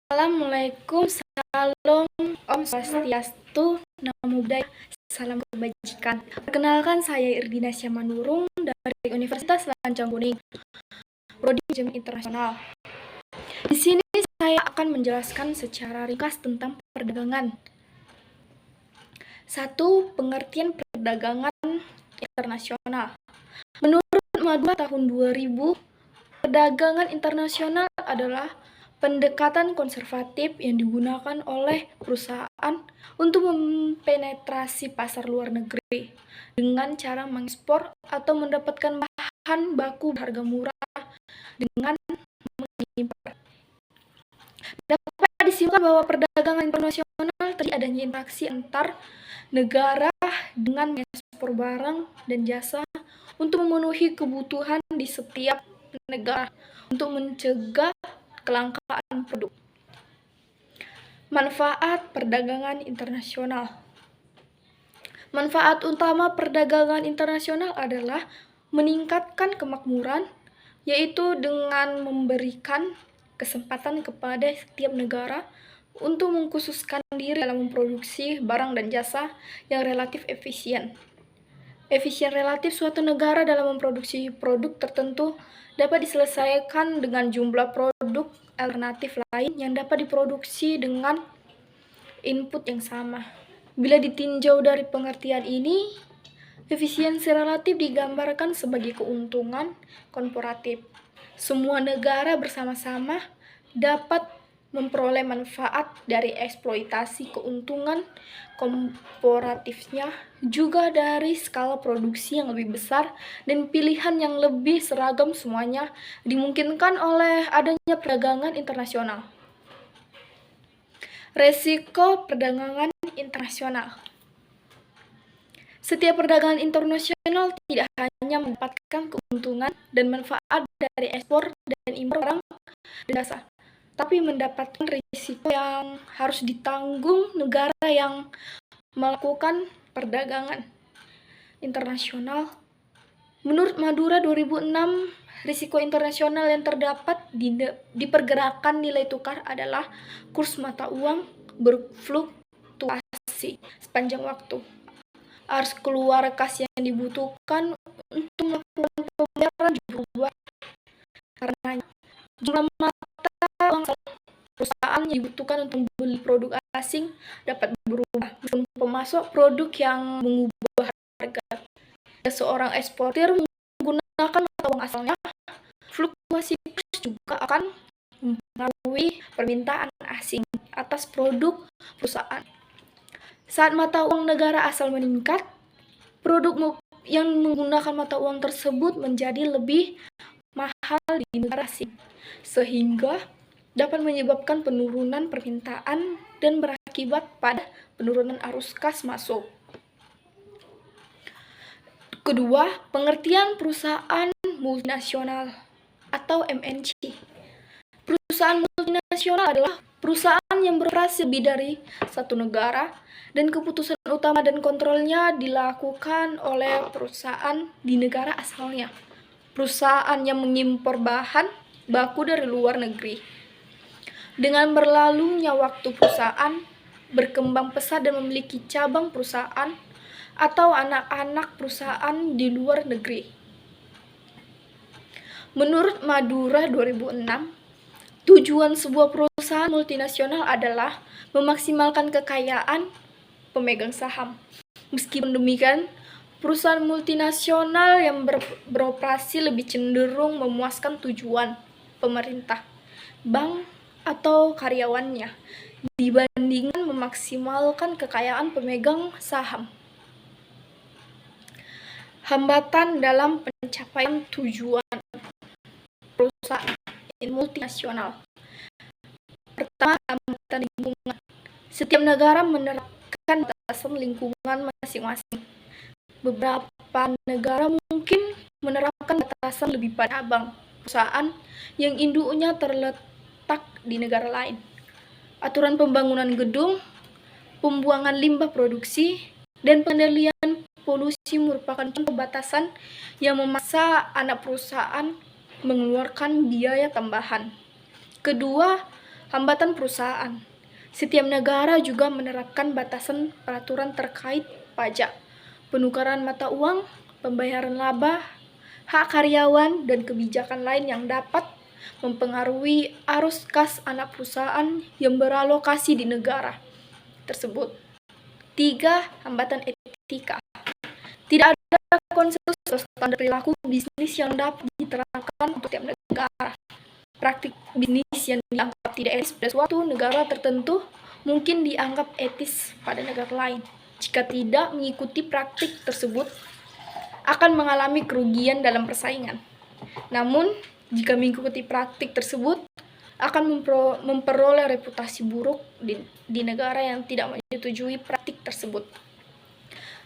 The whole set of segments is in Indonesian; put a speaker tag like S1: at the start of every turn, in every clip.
S1: Assalamualaikum, salam, Om Swastiastu, Namo Buddhaya, salam kebajikan. Perkenalkan, saya Irdina Syamanurung dari Universitas Lancang Kuning, Prodi Manajemen Internasional. Di sini saya akan menjelaskan secara ringkas tentang perdagangan. 1. Pengertian perdagangan internasional. Menurut Madura tahun 2000, perdagangan internasional adalah pendekatan konservatif yang digunakan oleh perusahaan untuk mempenetrasi pasar luar negeri dengan cara mengekspor atau mendapatkan bahan baku berharga murah dengan mengimpor. Dapat disimpulkan bahwa perdagangan internasional terjadi adanya interaksi antar negara dengan mengekspor barang dan jasa untuk memenuhi kebutuhan di setiap negara untuk mencegah kelangkaan produk. Manfaat perdagangan internasional. Manfaat utama perdagangan internasional adalah meningkatkan kemakmuran, yaitu dengan memberikan kesempatan kepada setiap negara untuk mengkhususkan diri dalam memproduksi barang dan jasa yang relatif efisien. Efisien relatif suatu negara dalam memproduksi produk tertentu dapat diselesaikan dengan jumlah produk alternatif lain yang dapat diproduksi dengan input yang sama. Bila ditinjau dari pengertian ini, efisiensi relatif digambarkan sebagai keuntungan korporatif. Semua negara bersama-sama dapat memperoleh manfaat dari eksploitasi keuntungan korporatifnya, juga dari skala produksi yang lebih besar dan pilihan yang lebih seragam. Semuanya dimungkinkan oleh adanya perdagangan internasional. Resiko perdagangan internasional. Setiap perdagangan internasional tidak hanya mendapatkan keuntungan dan manfaat dari ekspor dan impor barang dan jasa, tapi mendapatkan risiko yang harus ditanggung negara yang melakukan perdagangan internasional. Menurut Madura 2006, risiko internasional yang terdapat di pergerakan nilai tukar adalah kurs mata uang berfluktuasi sepanjang waktu, arus keluar kas yang dibutuhkan untuk melakukan pembayaran berubah karena jumlah mata uang perusahaan yang dibutuhkan untuk membeli produk asing dapat berubah meskipun pemasok produk yang mengubah harga. Seorang eksportir menggunakan mata uang asalnya, fluktuasi kurs juga akan mempengaruhi permintaan asing atas produk perusahaan. Saat mata uang negara asal meningkat, produk yang menggunakan mata uang tersebut menjadi lebih mahal di negara asing, sehingga dapat menyebabkan penurunan permintaan dan berakibat pada penurunan arus kas masuk. Kedua, pengertian perusahaan multinasional atau MNC. Perusahaan multinasional adalah perusahaan yang beroperasi lebih dari satu negara dan keputusan utama dan kontrolnya dilakukan oleh perusahaan di negara asalnya. Perusahaan yang mengimpor bahan baku dari luar negeri. Dengan berlalunya waktu, perusahaan berkembang pesat dan memiliki cabang perusahaan atau anak-anak perusahaan di luar negeri. Menurut Madura 2006, tujuan sebuah perusahaan multinasional adalah memaksimalkan kekayaan pemegang saham. Meskipun demikian, perusahaan multinasional yang beroperasi lebih cenderung memuaskan tujuan pemerintah, bank, atau karyawannya dibandingkan memaksimalkan kekayaan pemegang saham. Hambatan dalam pencapaian tujuan perusahaan multinasional. Pertama, hambatan lingkungan. Setiap negara menerapkan batasan lingkungan masing-masing. Beberapa negara mungkin menerapkan batasan lebih pada cabang perusahaan yang induknya terletak di negara lain. Aturan pembangunan gedung, pembuangan limbah produksi, dan pengendalian polusi merupakan contoh batasan yang memaksa anak perusahaan mengeluarkan biaya tambahan. Kedua, Hambatan perusahaan. Setiap negara juga menerapkan batasan peraturan terkait pajak, penukaran mata uang, pembayaran laba, hak karyawan, dan kebijakan lain yang dapat mempengaruhi arus kas anak perusahaan yang beralokasi di negara tersebut. 3. Hambatan etika. Tidak ada konsensus atau standar perilaku bisnis yang dapat diterapkan untuk tiap negara. Praktik bisnis yang dianggap tidak etis pada suatu negara tertentu mungkin dianggap etis pada negara lain. Jika tidak mengikuti praktik tersebut, akan mengalami kerugian dalam persaingan. Namun, jika mengikuti praktik tersebut, akan memperoleh reputasi buruk di negara yang tidak menyetujui praktik tersebut.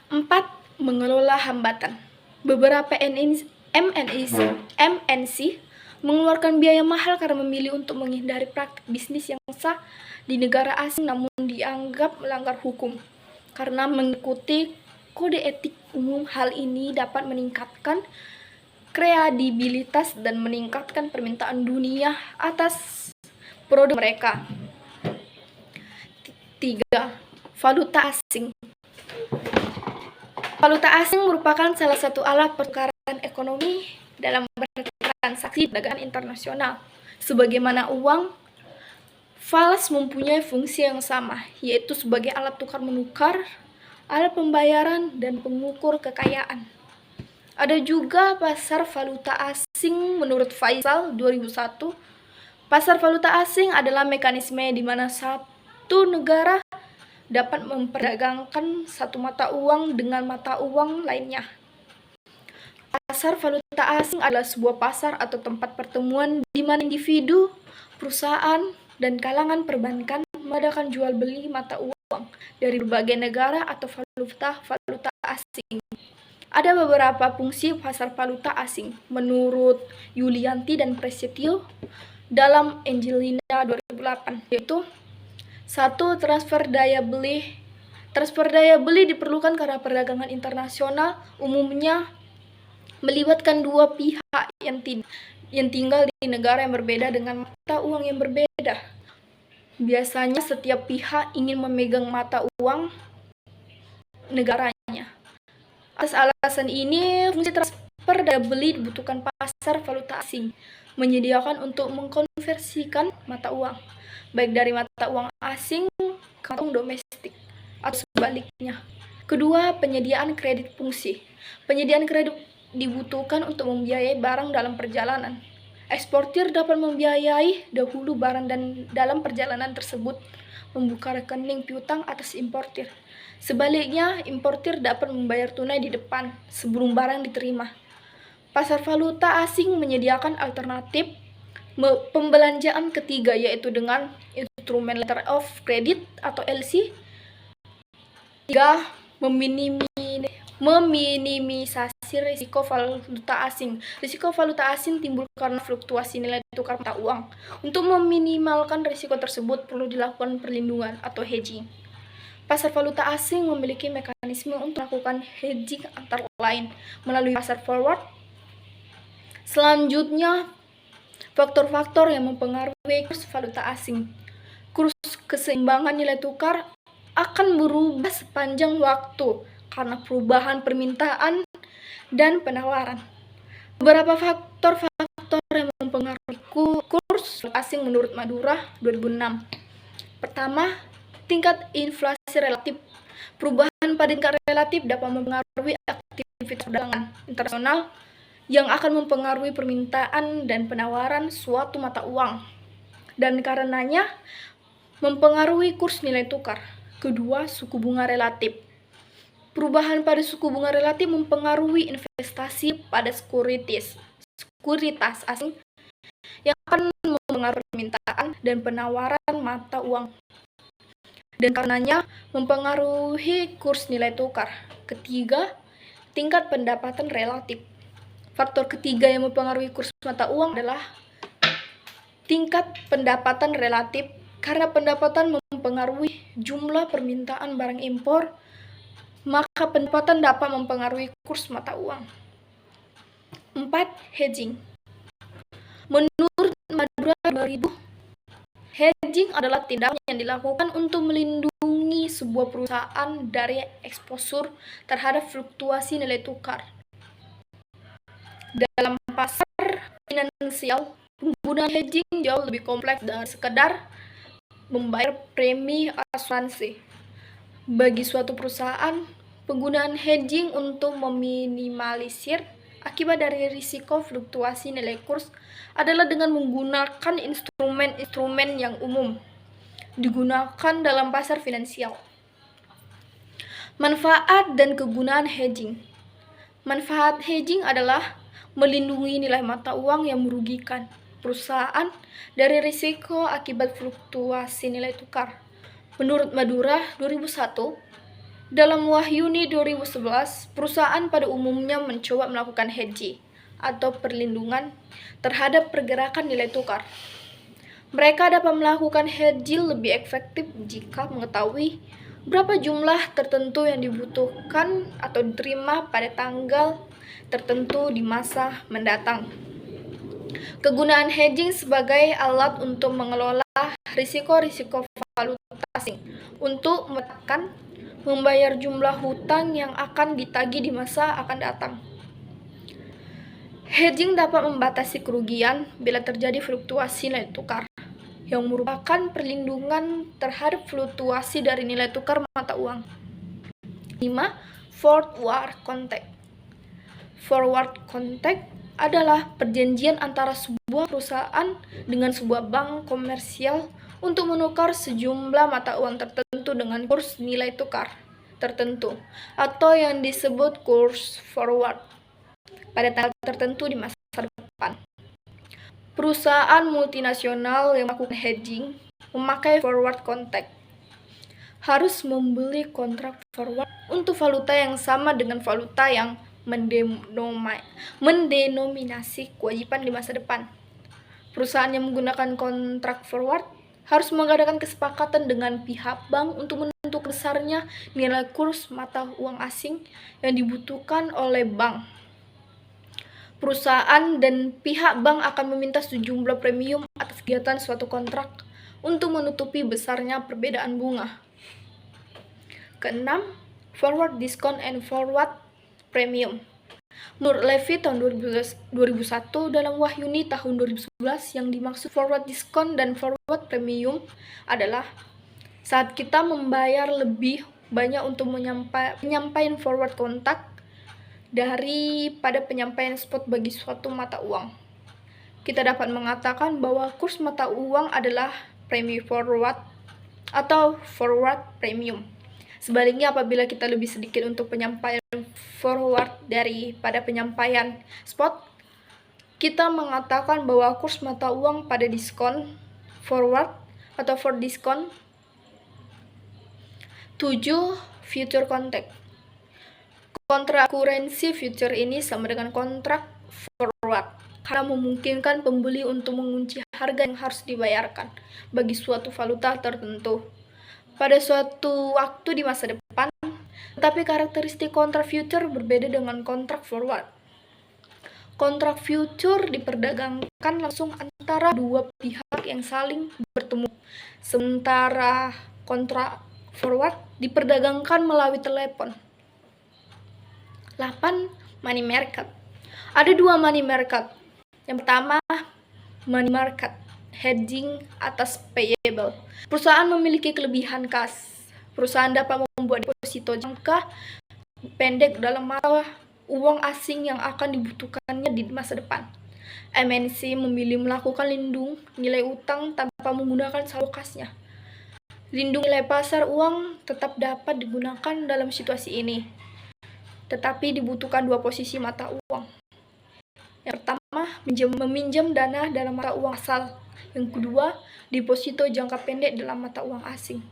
S1: 4. Mengelola hambatan. Beberapa MNC mengeluarkan biaya mahal karena memilih untuk menghindari praktik bisnis yang sah di negara asing namun dianggap melanggar hukum. Karena mengikuti kode etik umum, hal ini dapat meningkatkan kredibilitas dan meningkatkan permintaan dunia atas produk mereka. 3. Valuta asing. Valuta asing merupakan salah satu alat pertukaran ekonomi dalam bertransaksi perdagangan internasional. Sebagaimana uang, falas mempunyai fungsi yang sama, yaitu sebagai alat tukar menukar, alat pembayaran, dan pengukur kekayaan. Ada juga pasar valuta asing. Menurut Faisal 2001, pasar valuta asing adalah mekanisme di mana satu negara dapat memperdagangkan satu mata uang dengan mata uang lainnya. Pasar valuta asing adalah sebuah pasar atau tempat pertemuan di mana individu, perusahaan, dan kalangan perbankan mengadakan jual beli mata uang dari berbagai negara atau valuta asing. Ada beberapa fungsi pasar valuta asing menurut Yulianti dan Prasetyo dalam Angelina 2008, yaitu 1. Transfer daya beli. Transfer daya beli diperlukan karena perdagangan internasional umumnya melibatkan dua pihak yang tinggal di negara yang berbeda dengan mata uang yang berbeda. Biasanya setiap pihak ingin memegang mata uang negaranya. Atas alasan ini, fungsi transfer daya beli dibutuhkan pasar valuta asing, menyediakan untuk mengkonversikan mata uang, baik dari mata uang asing ke mata uang domestik, atau sebaliknya. Kedua, penyediaan kredit fungsi. Penyediaan kredit dibutuhkan untuk membiayai barang dalam perjalanan. Eksportir dapat membiayai dahulu barang dan dalam perjalanan tersebut membuka rekening piutang atas importir. Sebaliknya, importir dapat membayar tunai di depan sebelum barang diterima. Pasar valuta asing menyediakan alternatif pembelanjaan ketiga, yaitu dengan instrumen letter of credit atau LC. 3. Meminimisasi risiko valuta asing. Risiko valuta asing timbul karena fluktuasi nilai tukar mata uang. Untuk meminimalkan risiko tersebut perlu dilakukan perlindungan atau hedging. Pasar valuta asing memiliki mekanisme untuk melakukan hedging antara lain melalui pasar forward. Selanjutnya, faktor-faktor yang mempengaruhi kurs valuta asing. Kurs keseimbangan nilai tukar akan berubah sepanjang waktu karena perubahan permintaan dan penawaran. Beberapa faktor-faktor yang mempengaruhi kurs asing menurut Madura 2006. Pertama, tingkat inflasi relatif. Perubahan pada tingkat relatif dapat mempengaruhi aktivitas perdagangan internasional yang akan mempengaruhi permintaan dan penawaran suatu mata uang, dan karenanya mempengaruhi kurs nilai tukar. Kedua, suku bunga relatif. Perubahan pada suku bunga relatif mempengaruhi investasi pada sekuritas asing yang akan mempengaruhi permintaan dan penawaran mata uang, dan karenanya mempengaruhi kurs nilai tukar. Ketiga, tingkat pendapatan relatif. Faktor ketiga yang mempengaruhi kurs mata uang adalah tingkat pendapatan relatif, karena pendapatan mempengaruhi jumlah permintaan barang impor, maka pendapatan dapat mempengaruhi kurs mata uang. 4. Hedging. Menurut Madura 2000, Hedging adalah tindakan yang dilakukan untuk melindungi sebuah perusahaan dari eksposur terhadap fluktuasi nilai tukar. Dalam pasar finansial, penggunaan hedging jauh lebih kompleks dari sekedar membayar premi asuransi. Bagi suatu perusahaan, penggunaan hedging untuk meminimalisir akibat dari risiko fluktuasi nilai kurs adalah dengan menggunakan instrumen-instrumen yang umum digunakan dalam pasar finansial. Manfaat dan kegunaan hedging. Manfaat hedging adalah melindungi nilai mata uang yang merugikan perusahaan dari risiko akibat fluktuasi nilai tukar. Menurut Madura 2001, dalam Wahyuni 2011, perusahaan pada umumnya mencoba melakukan hedging atau perlindungan terhadap pergerakan nilai tukar. Mereka dapat melakukan hedging lebih efektif jika mengetahui berapa jumlah tertentu yang dibutuhkan atau diterima pada tanggal tertentu di masa mendatang. Kegunaan hedging sebagai alat untuk mengelola risiko-risiko valuta asing untuk menekan membayar jumlah hutang yang akan ditagih di masa akan datang. Hedging dapat membatasi kerugian bila terjadi fluktuasi nilai tukar, yang merupakan perlindungan terhadap fluktuasi dari nilai tukar mata uang. 5. Forward contract. Forward contract adalah perjanjian antara sebuah perusahaan dengan sebuah bank komersial untuk menukar sejumlah mata uang tertentu dengan kurs nilai tukar tertentu, atau yang disebut kurs forward, pada tanggal tertentu di masa depan. Perusahaan multinasional yang melakukan hedging memakai forward contract harus membeli kontrak forward untuk valuta yang sama dengan valuta yang mendenominasi kewajiban di masa depan. Perusahaan yang menggunakan kontrak forward harus mengadakan kesepakatan dengan pihak bank untuk menentukan besarnya nilai kurs mata uang asing yang dibutuhkan oleh bank. Perusahaan dan pihak bank akan meminta sejumlah premium atas kegiatan suatu kontrak untuk menutupi besarnya perbedaan bunga. Keenam, forward discount and forward premium. Menurut Levy tahun 2001, dalam Wahyuni tahun 2011, yang dimaksud forward discount dan forward premium adalah saat kita membayar lebih banyak untuk penyampaian forward contract daripada penyampaian spot bagi suatu mata uang. Kita dapat mengatakan bahwa kurs mata uang adalah premi forward atau forward premium. Sebaliknya, apabila kita lebih sedikit untuk penyampaian forward daripada penyampaian spot, kita mengatakan bahwa kurs mata uang pada diskon forward atau for diskon. 7. Future contract. Kontrak akurasi future ini sama dengan kontrak forward karena memungkinkan pembeli untuk mengunci harga yang harus dibayarkan bagi suatu valuta tertentu pada suatu waktu di masa depan. Tetapi karakteristik kontrak future berbeda dengan kontrak forward. Kontrak future diperdagangkan langsung antara dua pihak yang saling bertemu, sementara kontrak forward diperdagangkan melalui telepon. 8. Money market. Ada dua money market. Yang pertama, money market hedging atas payable. Perusahaan memiliki kelebihan kas. Perusahaan dapat membuat deposito jangka pendek dalam mata uang asing yang akan dibutuhkannya di masa depan. MNC memilih melakukan lindung nilai utang tanpa menggunakan saldo kasnya. Lindung nilai pasar uang tetap dapat digunakan dalam situasi ini, tetapi dibutuhkan dua posisi mata uang. Yang pertama, meminjam dana dalam mata uang asal. Yang kedua, deposito jangka pendek dalam mata uang asing.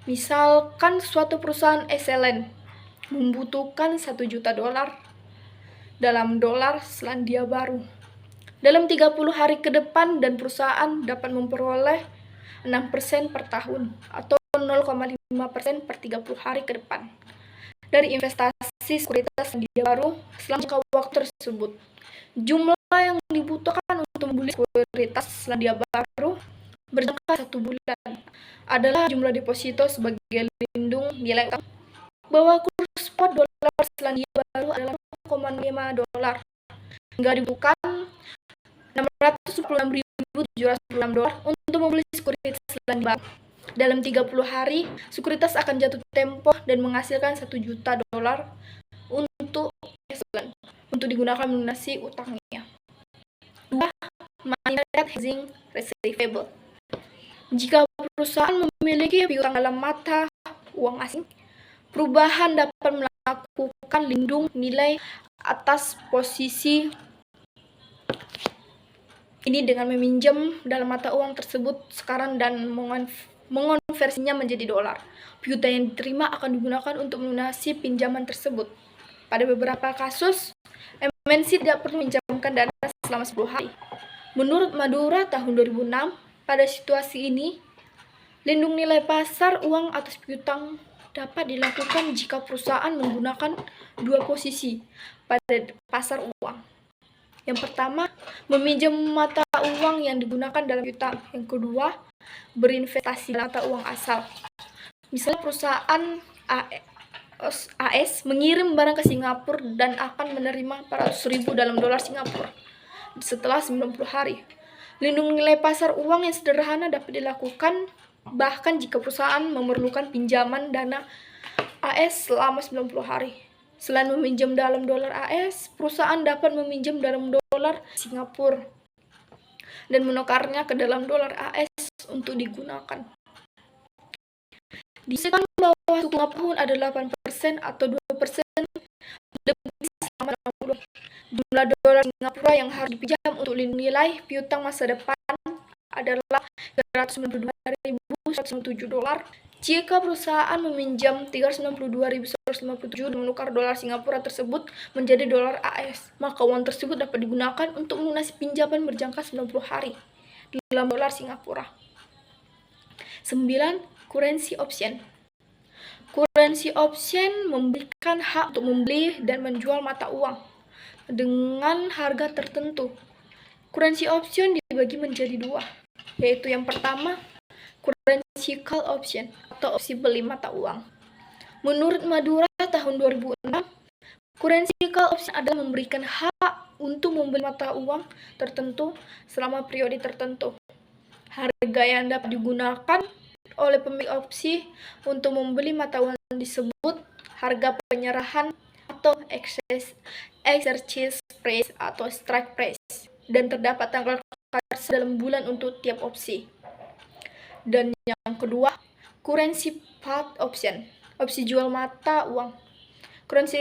S1: Misalkan suatu perusahaan SLN membutuhkan $1 juta dalam dolar Selandia Baru dalam 30 hari ke depan, dan perusahaan dapat memperoleh 6% per tahun atau 0,5% per 30 hari ke depan dari investasi sekuritas Selandia Baru selama jangka waktu tersebut. Jumlah yang dibutuhkan untuk membeli sekuritas Selandia Baru berjangka 1 bulan adalah jumlah deposito sebagai lindung nilai utang bahwa kurs spot dolar Selandia Baru adalah $0,5 hingga dibutuhkan $696.796 untuk membeli sekuritas Selandia Baru. Dalam 30 hari, sekuritas akan jatuh tempo dan menghasilkan $1 juta untuk digunakan melunasi utangnya. 2. Money Market Hedging Receivable. Jika perusahaan memiliki piutang dalam mata uang asing, perusahaan dapat melakukan lindung nilai atas posisi ini dengan meminjam dalam mata uang tersebut sekarang dan mengonversinya menjadi dolar. Piutang yang diterima akan digunakan untuk melunasi pinjaman tersebut. Pada beberapa kasus, MNC tidak perlu meminjamkan dana selama 10 hari. Menurut Madura tahun 2006, pada situasi ini, lindung nilai pasar uang atas piutang dapat dilakukan jika perusahaan menggunakan dua posisi pada pasar uang. Yang pertama, meminjam mata uang yang digunakan dalam piutang. Yang kedua, berinvestasi dalam mata uang asal. Misalnya perusahaan AS mengirim barang ke Singapura dan akan menerima 400.000 dalam dolar Singapura setelah 90 hari. Lindung nilai pasar uang yang sederhana dapat dilakukan bahkan jika perusahaan memerlukan pinjaman dana AS selama 90 hari. Selain meminjam dalam dolar AS, perusahaan dapat meminjam dalam dolar Singapura dan menukarnya ke dalam dolar AS untuk digunakan. Disekan bahwa suku bunga tahun adalah 8% atau 2% lebih selama 60 hari. Jumlah dolar Singapura yang harus dipinjam untuk lindung nilai piutang masa depan adalah $392.197. Jika perusahaan meminjam $392.157 dan menukar dolar Singapura tersebut menjadi dolar AS, maka uang tersebut dapat digunakan untuk melunasi pinjaman berjangka 90 hari dalam dolar Singapura. 9. Currency option. Currency option memberikan hak untuk membeli dan menjual mata uang dengan harga tertentu. Currency option dibagi menjadi dua, yaitu yang pertama, currency call option atau opsi beli mata uang. Menurut Madura tahun 2006, currency call option adalah memberikan hak untuk membeli mata uang tertentu selama periode tertentu. Harga yang dapat digunakan oleh pemilik opsi untuk membeli mata uang disebut harga penyerahan atau exercise price atau strike price, dan terdapat tanggal dalam bulan untuk tiap opsi. Dan yang kedua, currency path option, opsi jual mata uang. Currency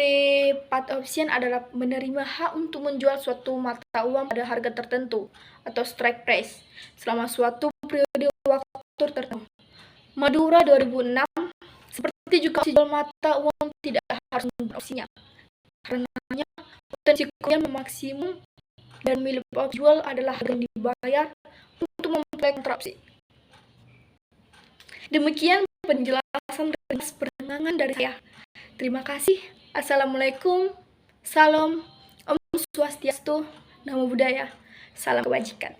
S1: path option adalah menerima hak untuk menjual suatu mata uang pada harga tertentu atau strike price selama suatu periode waktu tertentu. Madura 2006, seperti juga opsi jual mata uang tidak harus menggunakan opsinya, karenanya potensi kerugian maksimum dan milik opsi jual adalah harga yang dibayar untuk memulai kontrak opsi. Demikian penjelasan ringkas perdagangan dari saya. Terima kasih. Assalamualaikum. Salam. Om Swastiastu. Namo Buddhaya. Salam kebajikan.